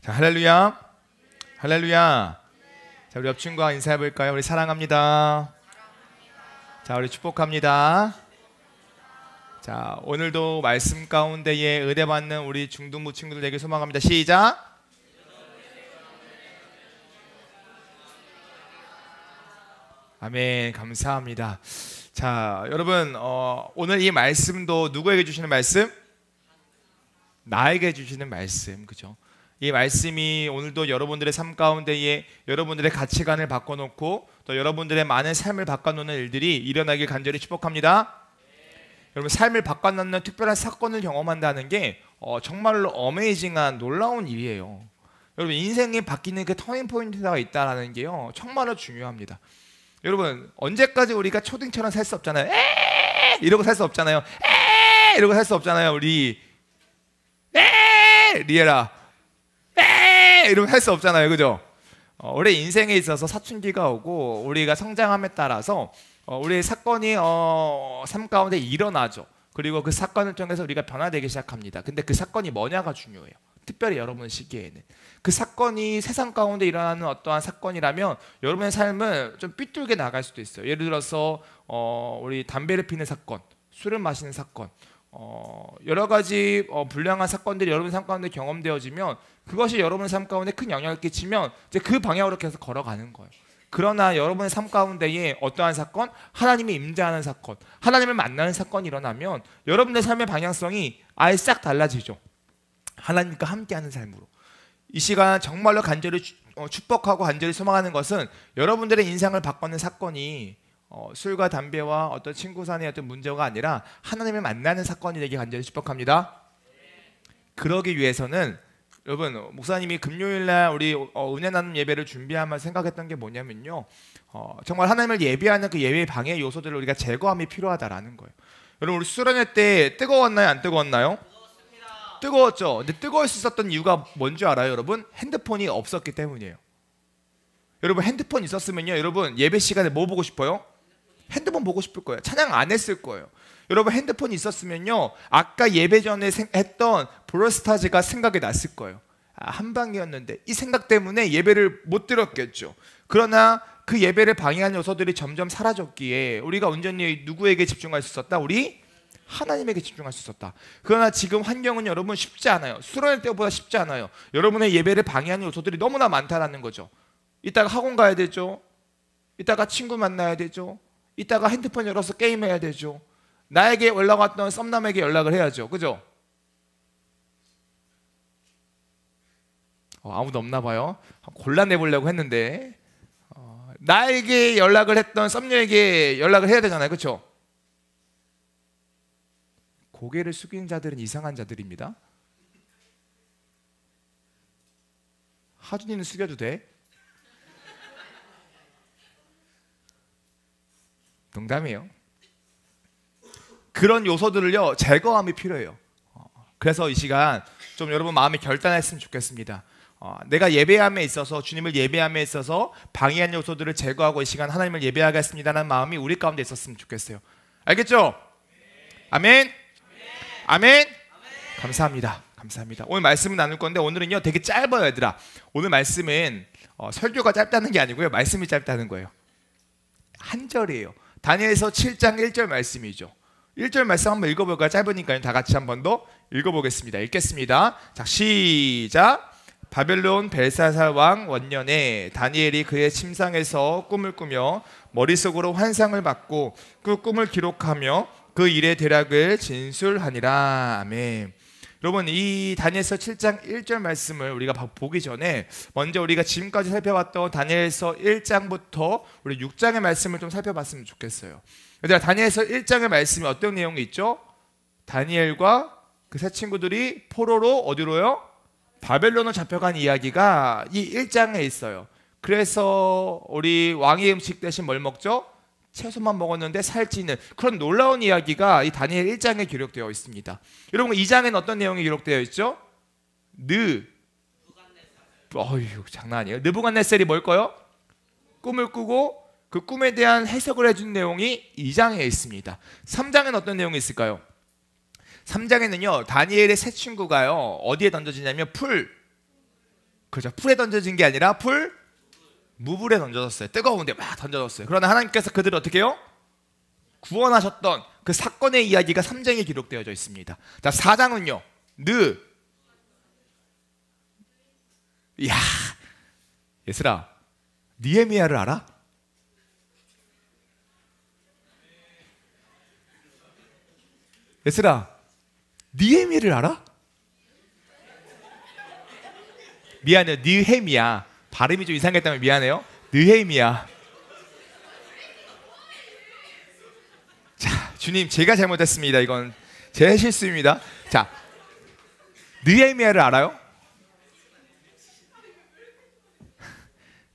자, 할렐루야. 할렐루야. 자, 우리 옆 친구와 인사해 볼까요? 우리 사랑합니다. 자, 우리 축복합니다. 자, 오늘도 말씀 가운데에 은혜 받는 우리 중등부 친구들 되길 소망합니다. 시작. 아멘. 감사합니다. 자, 여러분, 오늘 이 말씀도 누구에게 주시는 말씀? 나에게 주시는 말씀, 그죠? 이 말씀이 오늘도 여러분들의 삶 가운데에 여러분들의 가치관을 바꿔놓고 또 여러분들의 많은 삶을 바꿔놓는 일들이 일어나길 간절히 축복합니다. 여러분, 삶을 바꿔놓는 특별한 사건을 경험한다는 게 정말로 어메이징한 놀라운 일이에요. 여러분, 인생이 바뀌는 그 터닝 포인트가 있다는 게요, 정말로 중요합니다. 여러분, 언제까지 우리가 초딩처럼 살 수 없잖아요. 에ee! 이러고 살 수 없잖아요. 에ee! 이러고 살 수 없잖아요. 우리 에ee! 리에라 이러면 할 수 없잖아요, 그죠? 우리 인생에 있어서 사춘기가 오고 우리가 성장함에 따라서 우리의 사건이 삶 가운데 일어나죠. 그리고 그 사건을 통해서 우리가 변화되기 시작합니다. 근데 그 사건이 뭐냐가 중요해요. 특별히 여러분 시기에는 그 사건이 세상 가운데 일어나는 어떠한 사건이라면 여러분의 삶은 좀 삐뚤게 나갈 수도 있어요. 예를 들어서 우리 담배를 피는 사건, 술을 마시는 사건, 여러 가지 불량한 사건들이 여러분 삶 가운데 경험되어지면 그것이 여러분의 삶 가운데 큰 영향을 끼치면 이제 그 방향으로 계속 걸어가는 거예요. 그러나 여러분의 삶 가운데에 어떠한 사건, 하나님이 임재하는 사건, 하나님을 만나는 사건이 일어나면 여러분의 삶의 방향성이 아예 싹 달라지죠. 하나님과 함께하는 삶으로. 이 시간 정말로 간절히 축복하고 간절히 소망하는 것은 여러분들의 인생을 바꾸는 사건이 술과 담배와 어떤 친구 사이의 어떤 문제가 아니라 하나님을 만나는 사건이 되게 간절히 축복합니다. 그러기 위해서는 여러분, 목사님이 금요일날 우리 은혜 나눔 예배를 준비하면서 생각했던 게 뭐냐면요, 정말 하나님을 예배하는 그 예배 방해 요소들을 우리가 제거함이 필요하다라는 거예요. 여러분, 우리 수련회 때 뜨거웠나요? 안 뜨거웠나요? 뜨거웠죠. 근데 뜨거울 수 있었던 이유가 뭔지 알아요, 여러분? 핸드폰이 없었기 때문이에요. 여러분, 핸드폰 있었으면요, 여러분 예배 시간에 뭐 보고 싶어요? 핸드폰 보고 싶을 거예요. 찬양 안 했을 거예요. 여러분, 핸드폰이 있었으면요, 아까 예배 전에 했던 브로스타즈가 생각이 났을 거예요. 한방이었는데 이 생각 때문에 예배를 못 드렸겠죠. 그러나 그 예배를 방해하는 요소들이 점점 사라졌기에 우리가 온전히 누구에게 집중할 수 있었다? 우리 하나님에게 집중할 수 있었다. 그러나 지금 환경은 여러분 쉽지 않아요. 수련회 때보다 쉽지 않아요. 여러분의 예배를 방해하는 요소들이 너무나 많다라는 거죠. 이따가 학원 가야 되죠. 이따가 친구 만나야 되죠. 이따가 핸드폰 열어서 게임해야 되죠. 나에게 연락 왔던 썸남에게 연락을 해야죠. 그죠? 아무도 없나 봐요. 골라내보려고 했는데 나에게 연락을 했던 썸녀에게 연락을 해야 되잖아요. 그렇죠? 고개를 숙이는 자들은 이상한 자들입니다. 하준이는 숙여도 돼? 농담이에요. 그런 요소들을요, 제거함이 필요해요. 그래서 이 시간 좀 여러분 마음에 결단했으면 좋겠습니다. 내가 예배함에 있어서, 주님을 예배함에 있어서 방해한 요소들을 제거하고 이 시간 하나님을 예배하겠습니다라는 마음이 우리 가운데 있었으면 좋겠어요. 알겠죠? 아멘. 아멘. 감사합니다. 감사합니다. 오늘 말씀을 나눌 건데 오늘은요 되게 짧아요, 얘들아. 오늘 말씀은 설교가 짧다는 게 아니고요, 말씀이 짧다는 거예요. 한 절이에요. 다니엘서 7장 1절 말씀이죠. 1절 말씀 한번 읽어볼까요? 짧으니까요. 다 같이 한번 더 읽어보겠습니다. 읽겠습니다. 자, 시작. 바벨론 벨사살 왕 원년에 다니엘이 그의 침상에서 꿈을 꾸며 머릿속으로 환상을 받고 그 꿈을 기록하며 그 일의 대략을 진술하니라. 아멘. 여러분, 이 다니엘서 7장 1절 말씀을 우리가 보기 전에 먼저 우리가 지금까지 살펴봤던 다니엘서 1장부터 우리 6장의 말씀을 좀 살펴봤으면 좋겠어요. 얘들아, 다니엘서 1장의 말씀이 어떤 내용이 있죠? 다니엘과 그 세 친구들이 포로로 어디로요? 바벨론으로 잡혀간 이야기가 이 1장에 있어요. 그래서 우리 왕의 음식 대신 뭘 먹죠? 채소만 먹었는데 살찌는 그런 놀라운 이야기가 이 다니엘 1장에 기록되어 있습니다. 여러분, 2장에는 어떤 내용이 기록되어 있죠? 장난 아니에요. 느부갓네살이 뭘까요? 꿈을 꾸고 그 꿈에 대한 해석을 해준 내용이 2장에 있습니다. 3장에는 어떤 내용이 있을까요? 3장에는요, 다니엘의 세 친구가요, 어디에 던져지냐면 그죠? 풀에 던져진 게 아니라 무불에 던져졌어요. 뜨거운데 막 던져졌어요. 그러나 하나님께서 그들을 어떻게 해요? 구원하셨던 그 사건의 이야기가 3장에 기록되어져 있습니다. 자, 4장은요. 이야, 얘들아, 느헤미야를 알아? 얘들아, 느헤미야를 알아? 미안해요. 느헤미야. 발음이 좀 이상했다면 미안해요. 느헤미야. 자, 주님, 제가 잘못했습니다. 이건 제 실수입니다. 자, 느헤미야를 알아요?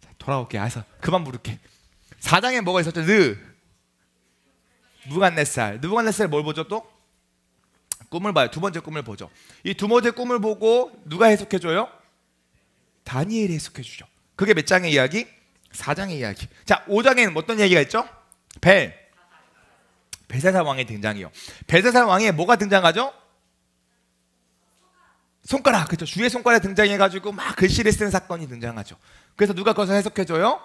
자, 돌아올게. 알았어. 그만 부를게. 4장에 뭐가 있었죠? 느부갓네살 뭘 보죠 또? 꿈을 봐요. 두 번째 꿈을 보죠. 이 두 번째 꿈을 보고 누가 해석해줘요? 다니엘이 해석해주죠. 그게 몇 장의 이야기? 4장의 이야기. 자, 5장에는 어떤 이야기가 있죠? 벨사살 왕의 등장이요. 벨사살 왕에 뭐가 등장하죠? 손가락, 그렇죠. 주의 손가락 등장해가지고 막 글씨를 쓰는 사건이 등장하죠. 그래서 누가 그것을 해석해줘요?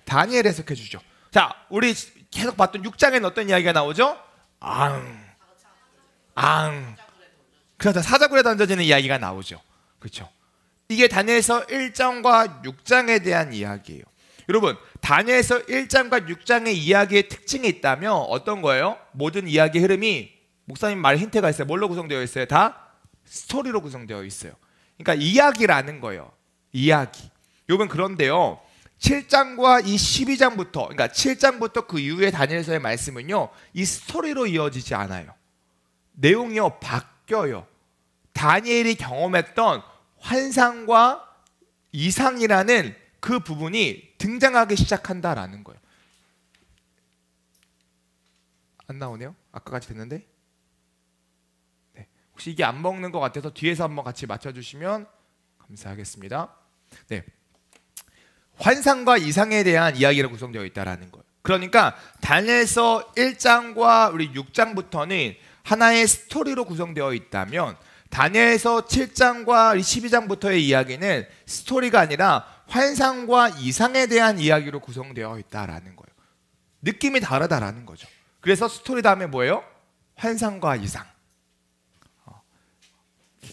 다니엘 해석해주죠. 자, 우리 계속 봤던 6장에는 어떤 이야기가 나오죠? 그래서 사자굴에 던져지는 이야기가 나오죠. 그렇죠. 이게 다니엘서 1장과 6장에 대한 이야기예요. 여러분, 다니엘서 1장과 6장의 이야기의 특징이 있다면 어떤 거예요? 모든 이야기의 흐름이 목사님 말 힌트가 있어요. 뭘로 구성되어 있어요? 다 스토리로 구성되어 있어요. 그러니까 이야기라는 거예요. 이야기. 여러분, 그런데요, 7장과 이 12장부터, 그러니까 7장부터 그 이후에 다니엘서의 말씀은요, 이 스토리로 이어지지 않아요. 내용이요, 바뀌어요. 다니엘이 경험했던 환상과 이상이라는 그 부분이 등장하기 시작한다라는 거예요. 안 나오네요? 아까까지 됐는데? 네. 혹시 이게 안 먹는 것 같아서 뒤에서 한번 같이 맞춰주시면 감사하겠습니다. 네. 환상과 이상에 대한 이야기로 구성되어 있다라는 거예요. 그러니까 다니엘서 1장과 우리 6장부터는 하나의 스토리로 구성되어 있다면 다니엘서 7장과 12장부터의 이야기는 스토리가 아니라 환상과 이상에 대한 이야기로 구성되어 있다라는 거예요. 느낌이 다르다라는 거죠. 그래서 스토리 다음에 뭐예요? 환상과 이상.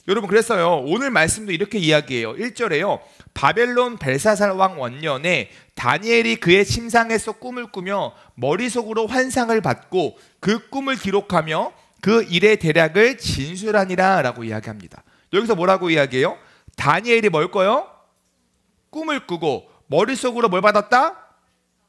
여러분, 그랬어요. 오늘 말씀도 이렇게 이야기해요. 1절에요. 바벨론 벨사살 왕 원년에 다니엘이 그의 침상에서 꿈을 꾸며 머릿속으로 환상을 받고 그 꿈을 기록하며 그 일의 대략을 진술하니라 라고 이야기합니다. 여기서 뭐라고 이야기해요? 다니엘이 뭘 거요? 꿈을 꾸고 머릿속으로 뭘 받았다?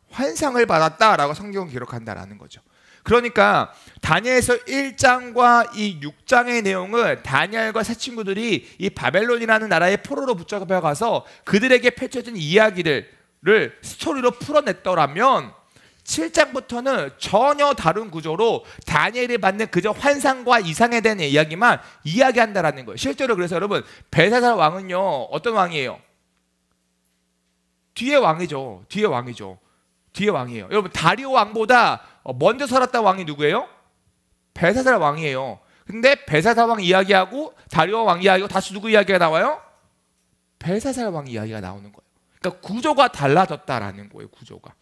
환상을 받았다 라고 성경은 기록한다라는 거죠. 그러니까 다니엘서 1장과 이 6장의 내용은 다니엘과 세 친구들이 이 바벨론이라는 나라의 포로로 붙잡혀 가서 그들에게 펼쳐진 이야기를 스토리로 풀어냈더라면 7장부터는 전혀 다른 구조로 다니엘이 받는 그저 환상과 이상에 대한 이야기만 이야기한다라는 거예요. 실제로 그래서 여러분, 벨사살 왕은요, 어떤 왕이에요? 뒤에 왕이죠. 뒤에 왕이에요. 여러분, 다리오 왕보다 먼저 살았던 왕이 누구예요? 벨사살 왕이에요. 근데 벨사살 왕 이야기하고 다리오 왕 이야기하고 다시 누구 이야기가 나와요? 벨사살 왕 이야기가 나오는 거예요. 그러니까 구조가 달라졌다라는 거예요. 구조가.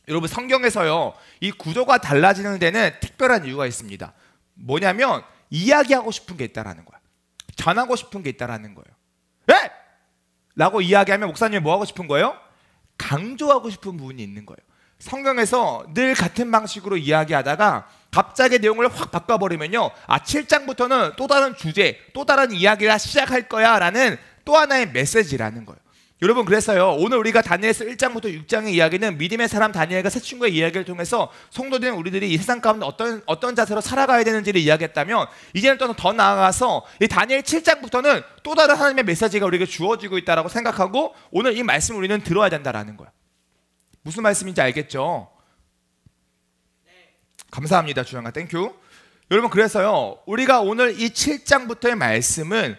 여러분, 성경에서요, 이 구조가 달라지는 데는 특별한 이유가 있습니다. 뭐냐면 이야기하고 싶은 게 있다라는 거야. 전하고 싶은 게 있다라는 거예요. 에? 라고 이야기하면 목사님이 뭐 하고 싶은 거예요? 강조하고 싶은 부분이 있는 거예요. 성경에서 늘 같은 방식으로 이야기하다가 갑자기 내용을 확 바꿔버리면요, 7장부터는 또 다른 주제, 또 다른 이야기가 시작할 거야 라는 또 하나의 메시지라는 거예요. 여러분, 그래서요, 오늘 우리가 다니엘서 1장부터 6장의 이야기는 믿음의 사람 다니엘과 세 친구의 이야기를 통해서 성도된 우리들이 이 세상 가운데 어떤 자세로 살아가야 되는지를 이야기했다면, 이제는 또 더 나아가서 이 다니엘 7장부터는 또 다른 하나님의 메시지가 우리에게 주어지고 있다고 생각하고 오늘 이 말씀을 우리는 들어야 된다라는 거야. 무슨 말씀인지 알겠죠? 감사합니다, 주영아. 땡큐. 여러분, 그래서요, 우리가 오늘 이 7장부터의 말씀은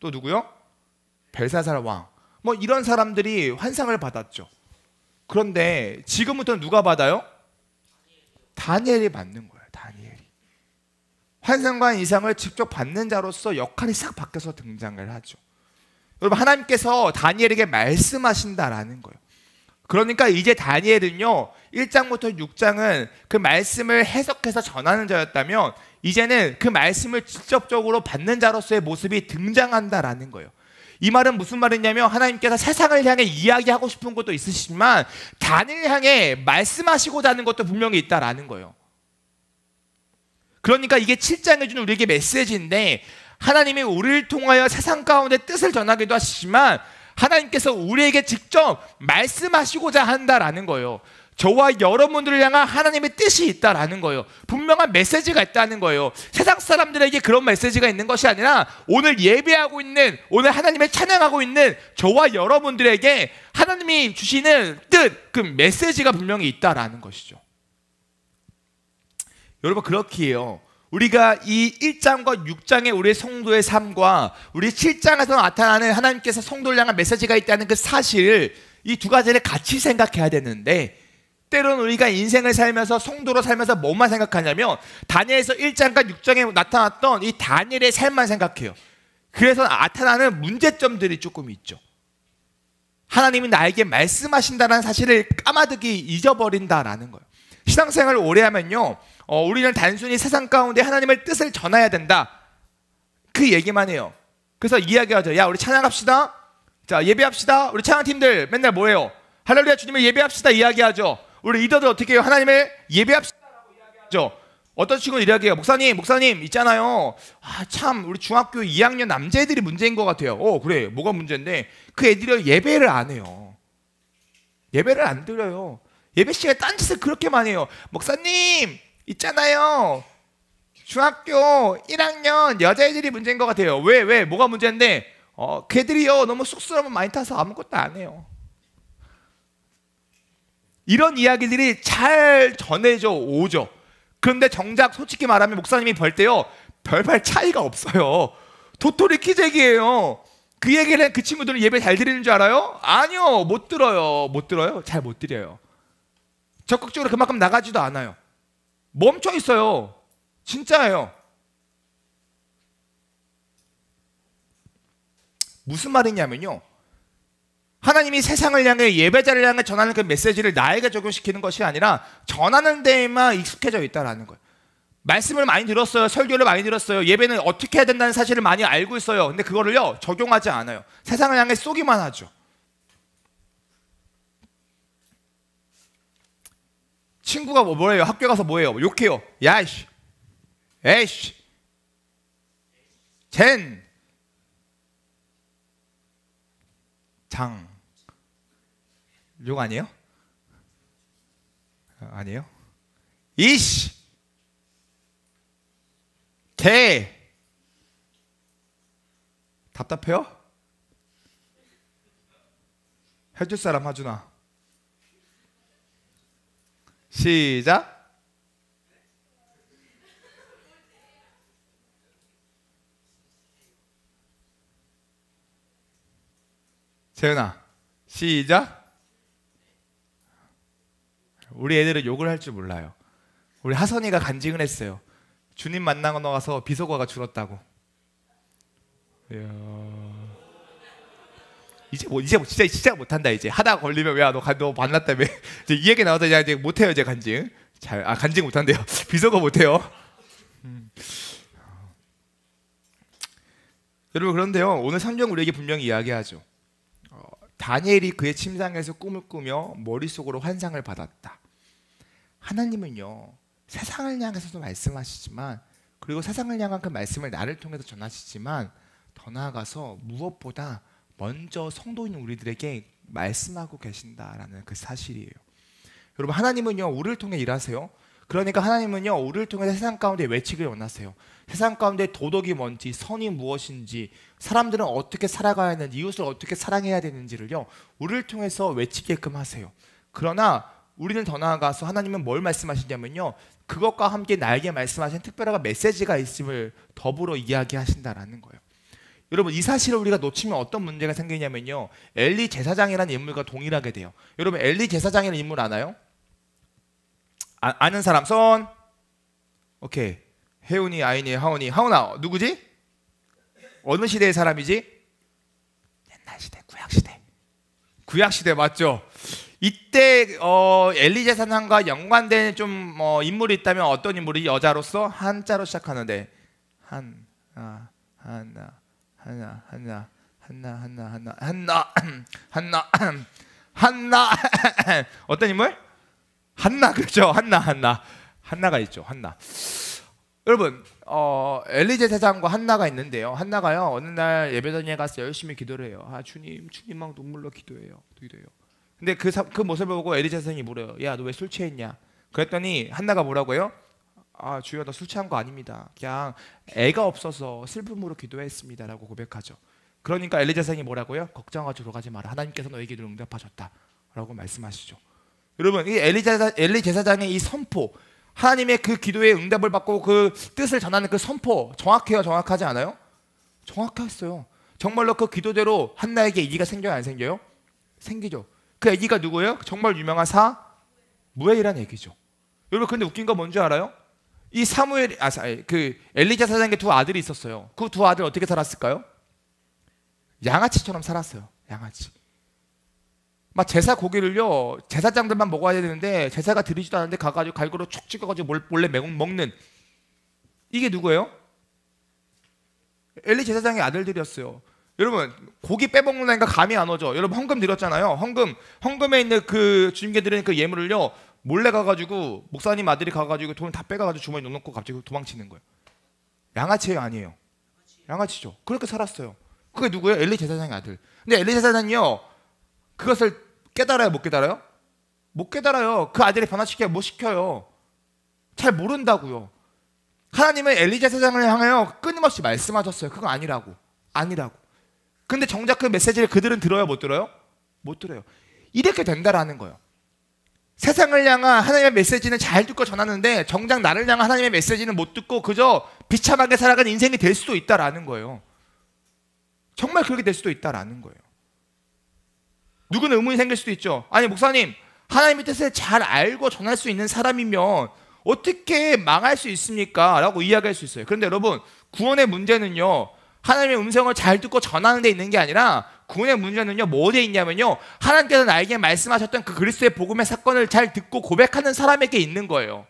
또 누구요? 벨사살 왕. 뭐 이런 사람들이 환상을 받았죠. 그런데 지금부터 누가 받아요? 다니엘이 받는 거예요. 다니엘이. 환상과 이상을 직접 받는 자로서 역할이 싹 바뀌어서 등장을 하죠. 여러분, 하나님께서 다니엘에게 말씀하신다라는 거예요. 그러니까 이제 다니엘은요, 1장부터 6장은 그 말씀을 해석해서 전하는 자였다면 이제는 그 말씀을 직접적으로 받는 자로서의 모습이 등장한다라는 거예요. 이 말은 무슨 말이냐면 하나님께서 세상을 향해 이야기하고 싶은 것도 있으시지만 다니엘을 향해 말씀하시고자 하는 것도 분명히 있다라는 거예요. 그러니까 이게 7장에 주는 우리에게 메시지인데, 하나님이 우리를 통하여 세상 가운데 뜻을 전하기도 하시지만 하나님께서 우리에게 직접 말씀하시고자 한다라는 거예요. 저와 여러분들을 향한 하나님의 뜻이 있다라는 거예요. 분명한 메시지가 있다는 거예요. 세상 사람들에게 그런 메시지가 있는 것이 아니라 오늘 예배하고 있는, 오늘 하나님을 찬양하고 있는 저와 여러분들에게 하나님이 주시는 뜻, 그 메시지가 분명히 있다라는 것이죠. 여러분, 그렇기에요, 우리가 이 1장과 6장의 우리의 성도의 삶과 우리 7장에서 나타나는 하나님께서 성도를 향한 메시지가 있다는 그 사실을, 이 두 가지를 같이 생각해야 되는데, 때로는 우리가 인생을 살면서 성도로 살면서 뭐만 생각하냐면 다니엘에서 1장과 6장에 나타났던 이 다니엘의 삶만 생각해요. 그래서 나타나는 문제점들이 조금 있죠. 하나님이 나에게 말씀하신다는 사실을 까마득히 잊어버린다라는 거예요. 신앙생활을 오래 하면요, 우리는 단순히 세상 가운데 하나님의 뜻을 전해야 된다, 그 얘기만 해요. 그래서 이야기하죠. 야, 우리 찬양합시다. 자, 예배합시다. 우리 찬양팀들 맨날 뭐해요? 할렐루야 주님을 예배합시다 이야기하죠. 우리 리더들 어떻게 해요? 하나님을 예배합시다라고 이야기하죠. 어떤 친구는 이야기해요. 목사님 있잖아요. 참 우리 중학교 2학년 남자애들이 문제인 것 같아요. 그래, 뭐가 문제인데? 그 애들이 예배를 안 해요. 예배를 안 드려요. 예배 시간에 딴짓을 그렇게 많이 해요. 목사님 있잖아요, 중학교 1학년 여자애들이 문제인 것 같아요. 왜? 뭐가 문제인데? 걔들이요 너무 쑥스러움을 많이 타서 아무것도 안 해요. 이런 이야기들이 잘 전해져 오죠. 그런데 정작 솔직히 말하면 목사님이 볼 때요, 별말 차이가 없어요. 도토리 키재기예요. 그 얘기를 그 친구들은 예배 잘 드리는 줄 알아요? 아니요, 못 들어요. 잘 못 드려요. 적극적으로 그만큼 나가지도 않아요. 멈춰 있어요. 진짜예요. 무슨 말이냐면요, 하나님이 세상을 향해, 예배자를 향해 전하는 그 메시지를 나에게 적용시키는 것이 아니라 전하는 데에만 익숙해져 있다는 거예요. 말씀을 많이 들었어요. 설교를 많이 들었어요. 예배는 어떻게 해야 된다는 사실을 많이 알고 있어요. 근데 그거를요 적용하지 않아요. 세상을 향해 쏘기만 하죠. 친구가 뭐래요? 학교 가서 뭐해요? 욕해요. 야이씨, 에이씨, 젠, 장. 욕 아니에요? 아니에요? 이씨, 개. 답답해요? 해줄 사람 하주나. 시작. 재은아, 시작. 우리 애들은 욕을 할 줄 몰라요. 우리 하선이가 간증을 했어요. 주님 만나고 나와서 비속어가 줄었다고. 이제 진짜 못한다. 이제 하다가 걸리면 왜 너 만났다며. 이 얘기 나와서 이제 못해요. 이제 간증. 간증 못한대요. 비속어 못해요. 여러분, 그런데요, 오늘 성경 우리에게 분명히 이야기하죠. 다니엘이 그의 침상에서 꿈을 꾸며 머릿속으로 환상을 받았다. 하나님은요, 세상을 향해서도 말씀하시지만, 그리고 세상을 향한 그 말씀을 나를 통해서 전하시지만, 더 나아가서 무엇보다 먼저 성도인 우리들에게 말씀하고 계신다라는 그 사실이에요. 여러분, 하나님은요 우리를 통해 일하세요. 그러니까 하나님은요 우리를 통해 세상 가운데 외치기를 원하세요. 세상 가운데 도덕이 뭔지, 선이 무엇인지, 사람들은 어떻게 살아가야 하는지, 이웃을 어떻게 사랑해야 되는지를요 우리를 통해서 외치게끔 하세요. 그러나 우리는 더 나아가서 하나님은 뭘 말씀하시냐면요, 그것과 함께 나에게 말씀하신 특별한 메시지가 있음을 더불어 이야기하신다라는 거예요. 여러분 이 사실을 우리가 놓치면 어떤 문제가 생기냐면요, 엘리 제사장이라는 인물과 동일하게 돼요. 여러분 엘리 제사장이라는 인물 아나요? 아는 사람 손. 오케이. 혜운이, 아이니, 하온이. 하온아 누구지? 어느 시대의 사람이지? 옛날 시대, 구약시대. 구약시대 맞죠? 이때 엘리 제사장과 연관된 좀 인물이 있다면 어떤 인물이? 여자로서 한자로 시작하는데 한나 어떤 인물? 한나. 그렇죠. 한나가 있죠. 한나. 여러분 엘리 제사장과 한나가 있는데요, 한나가요 어느 날 예배당에 가서 열심히 기도를 해요. 주님만 눈물로 기도해요. 근데 그 모습을 보고 엘리 제사장이 물어요. 야, 너 왜 술 취했냐? 그랬더니 한나가 뭐라고요? 주여, 나 술 취한 거 아닙니다. 그냥 애가 없어서 슬픔으로 기도했습니다 라고 고백하죠. 그러니까 엘리 제사장이 뭐라고요? 걱정하지 들어가지 마라. 하나님께서 너의 기도를 응답하셨다 라고 말씀하시죠. 여러분 이 엘리 제사장의 이 선포, 하나님의 그 기도에 응답을 받고 그 뜻을 전하는 그 선포, 정확해요? 정확하지 않아요? 정확했어요. 정말로 그 기도대로 한나에게 아기가 생겨요? 안 생겨요? 생기죠. 그 아기가 누구예요? 정말 유명한 사무엘이라는 얘기죠. 여러분 근데 웃긴 거 뭔지 알아요? 이 그 엘리 제사장에게 두 아들이 있었어요. 그 두 아들 어떻게 살았을까요? 양아치처럼 살았어요. 양아치. 막 제사 고기를요 제사장들만 먹어야 되는데 제사가 드리지도 않는데 가가지고 갈고로 촉 찍어가지고 몰래 먹는, 이게 누구예요? 엘리 제사장의 아들들이었어요. 여러분 고기 빼먹는 애가 감이 안 오죠. 여러분 헌금 드렸잖아요. 헌금에 있는 그 주님께 드리는 그 예물을요 몰래 가가지고 목사님 아들이 가가지고 돈을 다 빼가지고 주머니에 넣어놓고 갑자기 도망치는 거예요. 양아치예요? 아니에요? 양아치죠. 그렇게 살았어요. 그게 누구예요? 엘리 제사장의 아들. 근데 엘리 제사장이요 그것을 깨달아요? 못 깨달아요? 못 깨달아요. 그 아들이 변화시켜요? 못 시켜요. 잘 모른다고요. 하나님은 엘리 제사장을 향하여 끊임없이 말씀하셨어요. 그거 아니라고. 근데 정작 그 메시지를 그들은 들어요? 못 들어요? 못 들어요. 이렇게 된다라는 거예요. 세상을 향한 하나님의 메시지는 잘 듣고 전하는데 정작 나를 향한 하나님의 메시지는 못 듣고 그저 비참하게 살아가는 인생이 될 수도 있다라는 거예요. 정말 그렇게 될 수도 있다라는 거예요. 누구는 의문이 생길 수도 있죠. 아니 목사님, 하나님의 뜻을 잘 알고 전할 수 있는 사람이면 어떻게 망할 수 있습니까? 라고 이야기할 수 있어요. 그런데 여러분 구원의 문제는요 하나님의 음성을 잘 듣고 전하는 데 있는 게 아니라 구원의 문제는요 뭐에 있냐면요 하나님께서 나에게 말씀하셨던 그 그리스도의 복음의 사건을 잘 듣고 고백하는 사람에게 있는 거예요.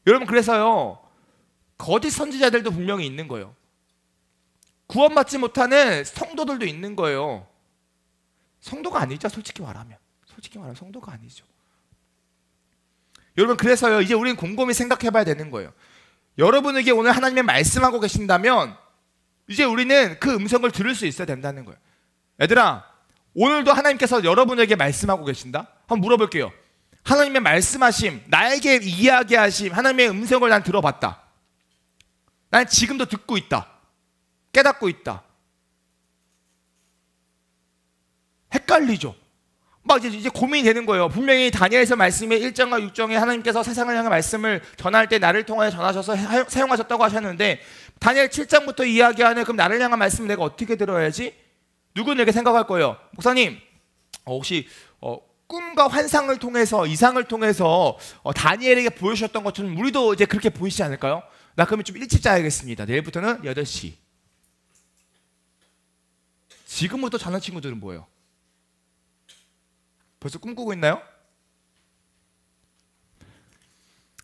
여러분 그래서요 거짓 선지자들도 분명히 있는 거예요. 구원받지 못하는 성도들도 있는 거예요. 성도가 아니죠. 솔직히 말하면 성도가 아니죠. 여러분 그래서요 이제 우리는 곰곰이 생각해 봐야 되는 거예요. 여러분에게 오늘 하나님의 말씀하고 계신다면 이제 우리는 그 음성을 들을 수 있어야 된다는 거예요. 얘들아, 오늘도 하나님께서 여러분에게 말씀하고 계신다? 한번 물어볼게요. 하나님의 말씀하심, 나에게 이야기하심, 하나님의 음성을 난 들어봤다. 난 지금도 듣고 있다. 깨닫고 있다. 헷갈리죠? 막 이제 고민이 되는 거예요. 분명히 다니엘서 말씀의 1장과 6장에 하나님께서 세상을 향해 말씀을 전할 때 나를 통하여 전하셔서 사용하셨다고 하셨는데 다니엘 7장부터 이야기하는 그럼 나를 향한 말씀을 내가 어떻게 들어야지? 누구는 이렇게 생각할 거예요. 목사님 혹시 꿈과 환상을 통해서 이상을 통해서 다니엘에게 보여주셨던 것처럼 우리도 이제 그렇게 보이지 않을까요? 나 그러면 좀 일찍 자야겠습니다. 내일부터는 8시. 지금부터 자는 친구들은 뭐예요? 벌써 꿈꾸고 있나요?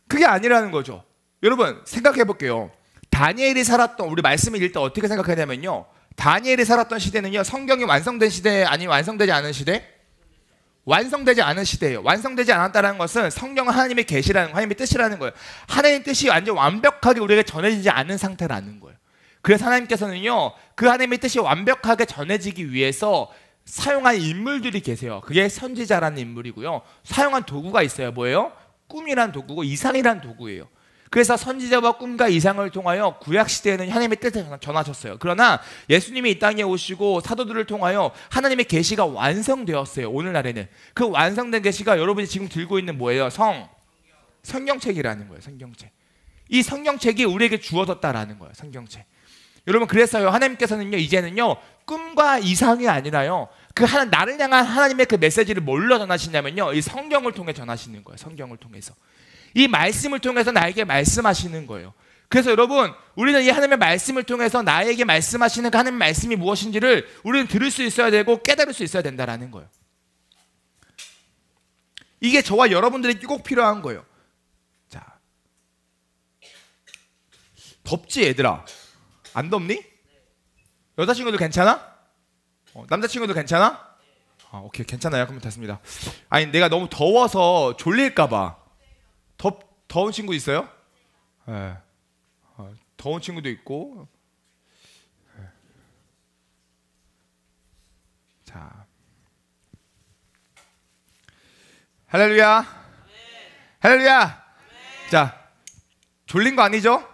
그게 아니라는 거죠. 여러분 생각해 볼게요. 다니엘이 살았던, 우리 말씀을 읽을 때 어떻게 생각하냐면요 다니엘이 살았던 시대는요 성경이 완성된 시대 아니면 완성되지 않은 시대? 완성되지 않은 시대예요. 완성되지 않았다는 것은 성경은 하나님의 계시라는 거, 하나님의 뜻이라는 거예요. 하나님의 뜻이 완전 완벽하게 우리에게 전해지지 않은 상태라는 거예요. 그래서 하나님께서는요 그 하나님의 뜻이 완벽하게 전해지기 위해서 사용한 인물들이 계세요. 그게 선지자라는 인물이고요. 사용한 도구가 있어요. 뭐예요? 꿈이란 도구고 이상이란 도구예요. 그래서 선지자와 꿈과 이상을 통하여 구약시대에는 하나님의 뜻을 전하셨어요. 그러나 예수님이 이 땅에 오시고 사도들을 통하여 하나님의 계시가 완성되었어요. 오늘날에는 그 완성된 계시가 여러분이 지금 들고 있는 뭐예요? 성경책이라는 거예요. 성경책. 이 성경책이 우리에게 주어졌다라는 거예요. 성경책. 여러분 그래서요 하나님께서는요 이제는요 꿈과 이상이 아니라요 나를 향한 하나님의 그 메시지를 뭘로 전하시냐면요 이 성경을 통해 전하시는 거예요. 성경을 통해서 이 말씀을 통해서 나에게 말씀하시는 거예요. 그래서 여러분 우리는 이 하나님의 말씀을 통해서 나에게 말씀하시는 그 하나님의 말씀이 무엇인지를 우리는 들을 수 있어야 되고 깨달을 수 있어야 된다는 거예요. 이게 저와 여러분들에게 꼭 필요한 거예요. 자, 덥지 얘들아? 안 덥니? 여자친구들 괜찮아? 남자친구들 괜찮아? 오케이 괜찮아요. 그럼 됐습니다. 아니 내가 너무 더워서 졸릴까봐. 더운 친구 있어요? 네. 더운 친구도 있고. 자, 할렐루야. 할렐루야. 자, 졸린 거 아니죠?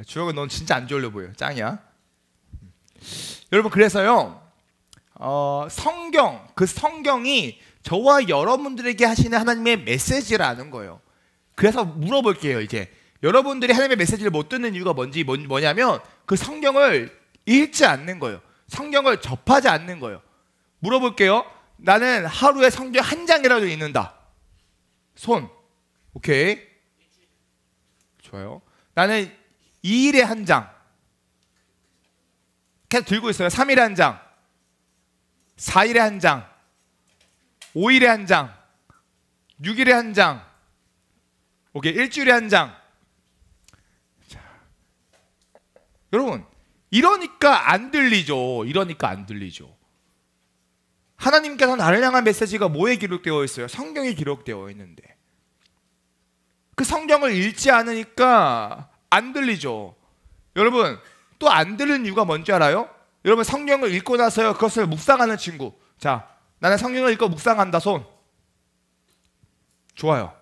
주혁은 넌 진짜 안 졸려 보여. 짱이야. 여러분 그래서요 성경이 저와 여러분들에게 하시는 하나님의 메시지라는 거예요. 그래서 물어볼게요. 이제 여러분들이 하나님의 메시지를 못 듣는 이유가 뭐냐면 그 성경을 읽지 않는 거예요. 성경을 접하지 않는 거예요. 물어볼게요. 나는 하루에 성경 한 장이라도 읽는다. 손. 오케이. 좋아요. 나는 2일에 한 장. 계속 들고 있어요. 3일에 한 장, 4일에 한 장, 5일에 한 장, 6일에 한 장, 오케이, 일주일에 한 장. 자, 여러분 이러니까 안 들리죠. 이러니까 안 들리죠. 하나님께서 나를 향한 메시지가 뭐에 기록되어 있어요? 성경에 기록되어 있는데 그 성경을 읽지 않으니까 안 들리죠. 여러분 또 안 들은 이유가 뭔지 알아요? 여러분 성경을 읽고 나서요 그것을 묵상하는 친구. 자, 나는 성경을 읽고 묵상한다. 손. 좋아요.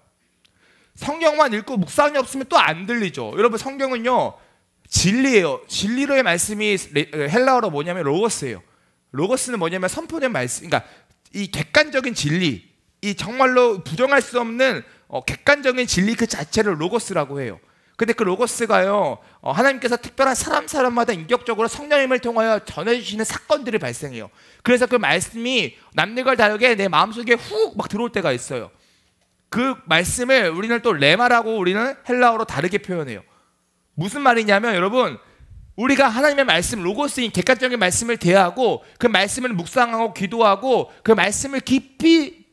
성경만 읽고 묵상이 없으면 또 안 들리죠. 여러분 성경은요 진리예요. 진리로의 말씀이 헬라어로 뭐냐면 로고스예요. 로고스는 뭐냐면 선포된 말씀. 그러니까 이 객관적인 진리, 이 정말로 부정할 수 없는 객관적인 진리 그 자체를 로고스라고 해요. 근데 그 로고스가요 하나님께서 특별한 사람마다 인격적으로 성령님을 통하여 전해주시는 사건들이 발생해요. 그래서 그 말씀이 남들과 다르게 내 마음속에 훅 막 들어올 때가 있어요. 그 말씀을 우리는 또 레마라고 우리는 헬라어로 다르게 표현해요. 무슨 말이냐면 여러분 우리가 하나님의 말씀 로고스인 객관적인 말씀을 대하고 그 말씀을 묵상하고 기도하고 그 말씀을 깊이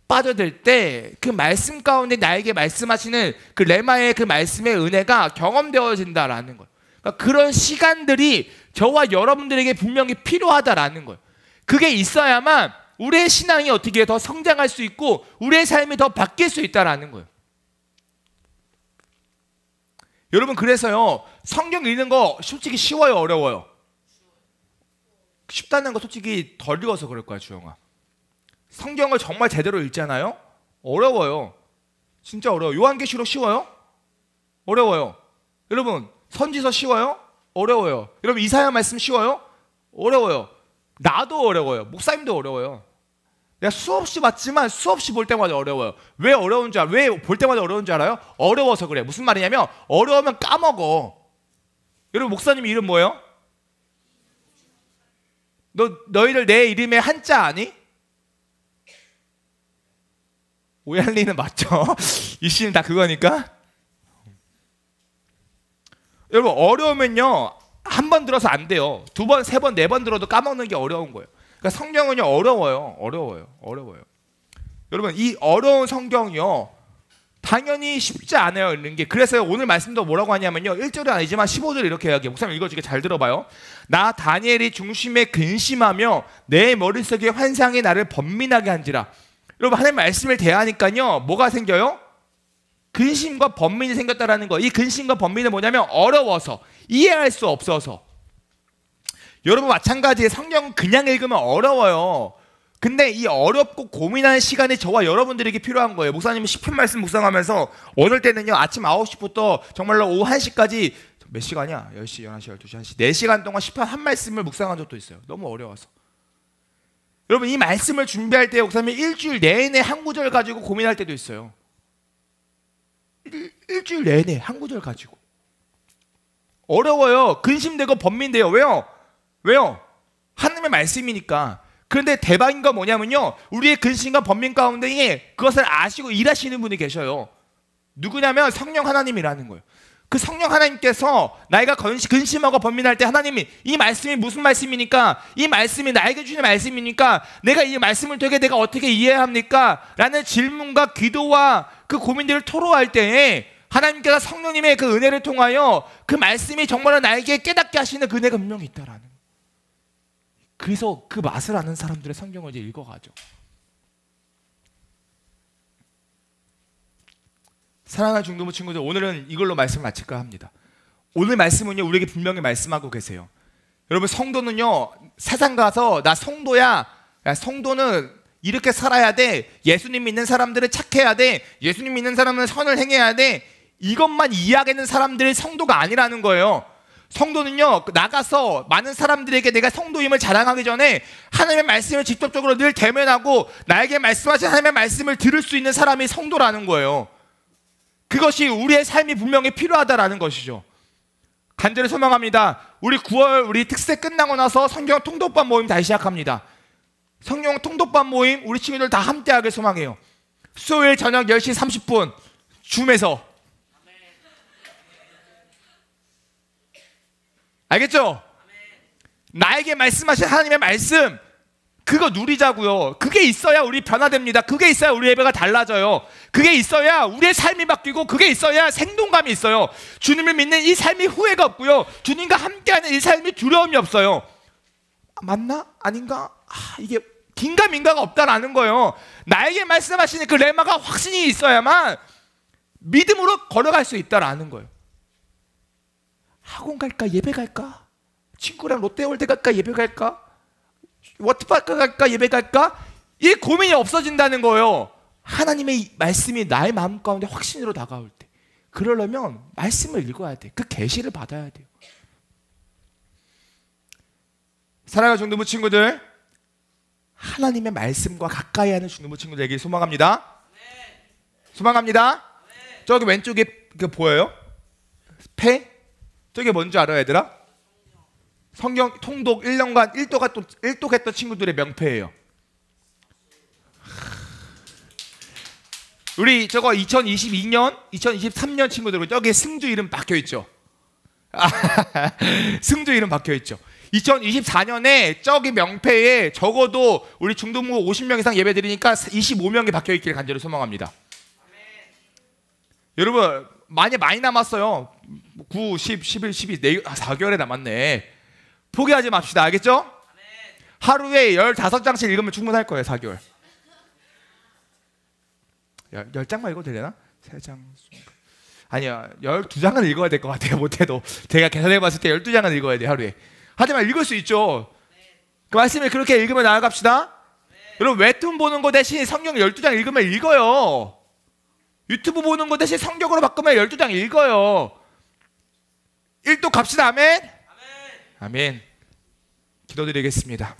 빠져들 때 그 말씀 가운데 나에게 말씀하시는 그 레마의 그 말씀의 은혜가 경험되어진다라는 거예요. 그러니까 그런 시간들이 저와 여러분들에게 분명히 필요하다라는 거예요. 그게 있어야만 우리의 신앙이 어떻게 더 성장할 수 있고 우리의 삶이 더 바뀔 수 있다라는 거예요. 여러분 그래서요 성경 읽는 거 솔직히 쉬워요 어려워요? 쉽다는 거 솔직히 덜 읽어서 그럴 거야 주영아. 성경을 정말 제대로 읽잖아요? 어려워요. 진짜 어려워요. 요한계시록 쉬워요? 어려워요. 여러분 선지서 쉬워요? 어려워요. 여러분 이사야 말씀 쉬워요? 어려워요. 나도 어려워요. 목사님도 어려워요. 내가 수없이 봤지만 수없이 볼 때마다 어려워요. 왜 어려운 줄 알아요? 왜 볼 때마다 어려운 줄 알아요? 어려워서 그래. 무슨 말이냐면 어려우면 까먹어. 여러분 목사님 이름 뭐예요? 너희들 내 이름에 한자 아니? 오얄리는 맞죠? 이씨는 다 그거니까. 여러분 어려우면요 한 번 들어서 안 돼요. 두 번, 세 번, 네 번 들어도 까먹는 게 어려운 거예요. 그러니까 성경은요 어려워요. 여러분 이 어려운 성경이요 당연히 쉽지 않아요 읽는 게. 그래서 오늘 말씀도 뭐라고 하냐면요 1절은 아니지만 15절 이렇게 이야기해요. 목사님 읽어주게 잘 들어봐요. 나 다니엘이 중심에 근심하며 내 머릿속에 환상이 나를 번민하게 한지라. 여러분 하나님 말씀을 대하니까요 뭐가 생겨요? 근심과 번민이 생겼다라는 거. 이 근심과 번민은 뭐냐면 어려워서 이해할 수 없어서. 여러분 마찬가지에 성경 그냥 읽으면 어려워요. 근데 이 어렵고 고민하는 시간이 저와 여러분들에게 필요한 거예요. 목사님이 시편 말씀 묵상하면서 어떨 때는요 아침 9시부터 정말로 오후 1시까지 몇 시간이야? 10시, 11시, 12시, 1시 4시간 동안 시편 한 말씀을 묵상한 적도 있어요. 너무 어려워서. 여러분 이 말씀을 준비할 때 목사님이 일주일 내내 한 구절 가지고 고민할 때도 있어요. 일주일 내내 한 구절 가지고 어려워요. 근심되고 번민돼요. 왜요? 왜요? 하나님의 말씀이니까. 그런데 대박인 건 뭐냐면요, 우리의 근심과 번민 가운데에 그것을 아시고 일하시는 분이 계셔요. 누구냐면 성령 하나님이라는 거예요. 그 성령 하나님께서 나이가 근심하고 번민할 때 하나님이 이 말씀이 무슨 말씀이니까, 이 말씀이 나에게 주신 말씀이니까 내가 이 말씀을 되게 내가 어떻게 이해해야 합니까? 라는 질문과 기도와 그 고민들을 토로할 때에 하나님께서 성령님의 그 은혜를 통하여 그 말씀이 정말로 나에게 깨닫게 하시는 그 은혜가 분명히 있다라는 거예요. 그래서 그 맛을 아는 사람들의 성경을 이제 읽어가죠. 사랑하는 중도부 친구들, 오늘은 이걸로 말씀을 마칠까 합니다. 오늘 말씀은요, 우리에게 분명히 말씀하고 계세요. 여러분, 성도는요, 세상 가서 나 성도야, 야, 성도는 이렇게 살아야 돼, 예수님 믿는 사람들은 착해야 돼, 예수님 믿는 사람은 선을 행해야 돼, 이것만 이야기하는 사람들이 성도가 아니라는 거예요. 성도는요, 나가서 많은 사람들에게 내가 성도임을 자랑하기 전에 하나님의 말씀을 직접적으로 늘 대면하고 나에게 말씀하신 하나님의 말씀을 들을 수 있는 사람이 성도라는 거예요. 그것이 우리의 삶이 분명히 필요하다라는 것이죠. 간절히 소망합니다. 우리 9월 우리 특세 끝나고 나서 성경 통독반 모임 다시 시작합니다. 성경 통독반 모임 우리 친구들 다 함께하길 소망해요. 수요일 저녁 10시 30분 줌에서. 알겠죠? 나에게 말씀하신 하나님의 말씀, 그거 누리자고요. 그게 있어야 우리 변화됩니다. 그게 있어야 우리 예배가 달라져요. 그게 있어야 우리의 삶이 바뀌고, 그게 있어야 생동감이 있어요. 주님을 믿는 이 삶이 후회가 없고요, 주님과 함께하는 이 삶이 두려움이 없어요. 맞나? 아닌가? 이게 긴가민가가 없다라는 거예요. 나에게 말씀하시는 그 레마가 확신이 있어야만 믿음으로 걸어갈 수 있다라는 거예요. 학원 갈까? 예배 갈까? 친구랑 롯데월드 갈까? 예배 갈까? 워터파크 갈까? 예배 갈까? 이 고민이 없어진다는 거예요. 하나님의 말씀이 나의 마음 가운데 확신으로 다가올 때, 그러려면 말씀을 읽어야 돼. 그 계시를 받아야 돼요. 사랑하는 중등부 친구들, 하나님의 말씀과 가까이 하는 중등부 친구들에게 소망합니다. 소망합니다. 저기 왼쪽에 그 보여요? 폐? 저게 뭔지 알아요, 얘들아? 성경 통독 1년간 1독했던 친구들의 명패예요. 우리 저거 2022년, 2023년 친구들, 저기 승주 이름 박혀있죠? 승주 이름 박혀있죠? 2024년에 저기 명패에 적어도 우리 중등부 50명 이상 예배 드리니까 25명이 박혀있기를 간절히 소망합니다. 여러분, 많이 남았어요. 9, 10, 11, 12, 4개월에 남았네. 포기하지 맙시다. 알겠죠? 하루에 15장씩 읽으면 충분할 거예요. 4개월. 10장만 읽어도 되려나? 3장. 아니야, 12장은 읽어야 될 것 같아요. 못해도. 제가 계산해봤을 때 12장은 읽어야 돼요. 하루에. 하지만 읽을 수 있죠. 그 말씀을 그렇게 읽으면 나아갑시다. 여러분, 웹툰 보는 거 대신 성경 12장 읽으면 읽어요. 유튜브 보는 거 대신 성경으로 바꾸면 12장 읽어요. 1도 갑시다. 아멘. 아멘. 기도드리겠습니다.